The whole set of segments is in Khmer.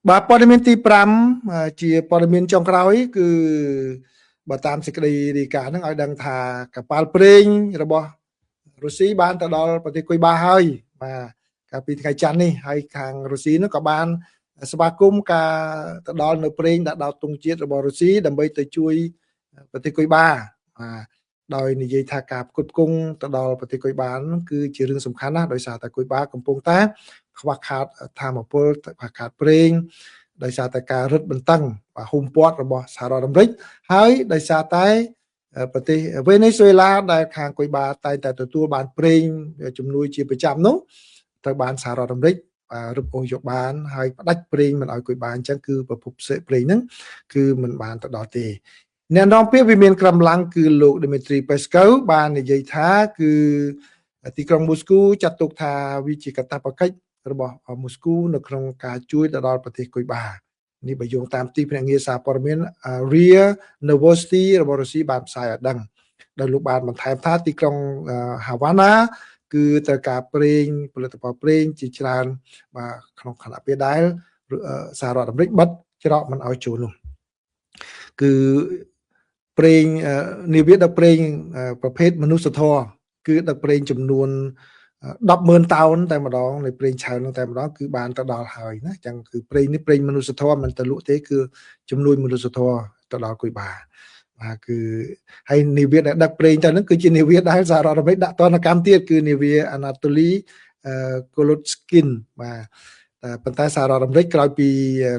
បាទព័ត៌មានទី5ជាព័ត៌មានចុងក្រោយគឺបើតាមសេចក្តីរាយការណ៍ហ្នឹងឲ្យដឹងថាកប៉ាល់ប្រេងរបស់រុស្ស៊ីបានទៅដល់ប្រទេសគុយបាហើយបាទកាលពីថ្ងៃច័ន្ទនេះហើយខាងរុស្ស៊ីនោះក៏បានស្វាគមន៍ការទៅដល់នៅប្រេងដាក់ដោតទង់ជាតិរបស់រុស្ស៊ីដើម្បីទៅជួយប្រទេសគុយបាបាទដោយនិយាយថាការផ្គត់ផ្គង់ទៅដល់ប្រទេសគុយបានោះគឺជារឿងសំខាន់ណាស់ដោយសារតែគុយបាកំពុងតែខ្វះខាតធម្មពលខ្វះខាតប្រេងដោយសារតែការរឹតបន្តឹងហ៊ុមព័ទ្ធរបស់សហរដ្ឋអាមេរិកហើយដោយសារតែប្រទេសវេណេស៊ុយឡាដែលខាងគុយបាតែងតែទទួលបានប្រេងជំនួយជាប្រចាំនោះត្រូវបានសហរដ្ឋអាមេរិករឹបអូសយកបានហើយផ្ដាច់ប្រេងមិនឲ្យគុយបាអញ្ចឹងគឺប្រភពប្រេងហ្នឹងគឺមិនបានទៅដល់ទេអ្នកនាំពាក្យវិមានក្រំឡាំងគឺលោក Dmitry Peskov បាននិយាយថាគឺទីក្រុងមូស្គូចាត់ទុកថាវាជាកាតព្វកិច្ចរបស់មូស្គូនៅក្នុងការជួយទៅដល់ប្រទេសគុយបានេះបើយោងតាមទីភ្នាក់ងារសារព័ត៌មាន RIA Novosti របស់រុស្ស៊ីបានផ្សាយឲ្យដឹងដោយលោកបានបន្ថែមថាទីក្រុងហាវ៉ាណាគឺត្រូវការប្រេងផលិតផលប្រេងជាច្រើនបាទក្នុងខណៈពេលដែលសហរដ្ឋអាមេរិកបិទច្រកមិនឲ្យចូលនោះគឺប្រេងនាវាដឹកប្រេងប្រភេទមនុស្សធម៌គឺដឹកប្រេងចំនួន100000 តោនតែម្ដងនៃប្រេងឆៅនោះតែម្ដងគឺបានទៅដល់ហើយណាអញ្ចឹងគឺប្រេងនេះប្រេងមនុស្សធម៌មិនទៅលក់ទេគឺចំនួនមនុស្សធម៌ទៅដល់គុយបាបាទគឺហើយនាវាដែលដឹកប្រេងទៅហ្នឹងគឺជានាវាដែលសហរដ្ឋអាមេរិកដាក់ទណ្ឌកម្មទៀតគឺនាវា Anatoly Kolotskin បាទតែប៉ុន្តែសហរដ្ឋអាមេរិកក្រោយពី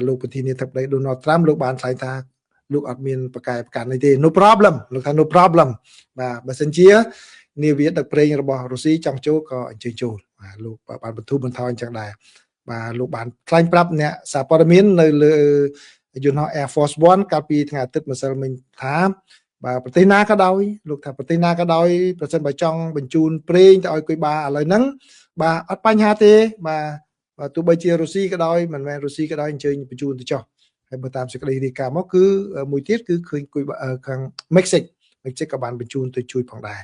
លោកប្រធានាធិបតី Donald Trump លោកបានថ្លែងថាលោកអត់មានប្រកែប្រកាន់អីទេ no problem លោកថា no problem បាទបើសិនជានាវាដឹកប្រេងរបស់រុស្ស៊ីចង់ចូលក៏អញ្ជើញចូលបាទលោកបានបន្ធូរបន្ថយអញ្ចឹងដែរបាទលោកបានថ្លែងប្រាប់អ្នកសារព័ត៌មាននៅលើយន្តហោះ Air Force One កាលពីថ្ងៃអាទិត្យម្សិលមិញថាបាទប្រទេសណាក៏ដោយលោកថាប្រទេសណាក៏ដោយប្រសិនបើចង់បញ្ជូនប្រេងទៅឲ្យគុយបាឥឡូវហ្នឹងបាទអត់បញ្ហាទេបាទទោះបីជារុស្ស៊ីក៏ដោយមិនមែនរុស្ស៊ីក៏ដោយអញ្ជើញបញ្ជូនទៅចុះហើយបើតាមសេចក្តីរាយការណ៍មកគឺមួយទៀតគឺឃើញគុយខាងមិចស៊ីកក៏បានបញ្ជូនទៅជួយផងដែរ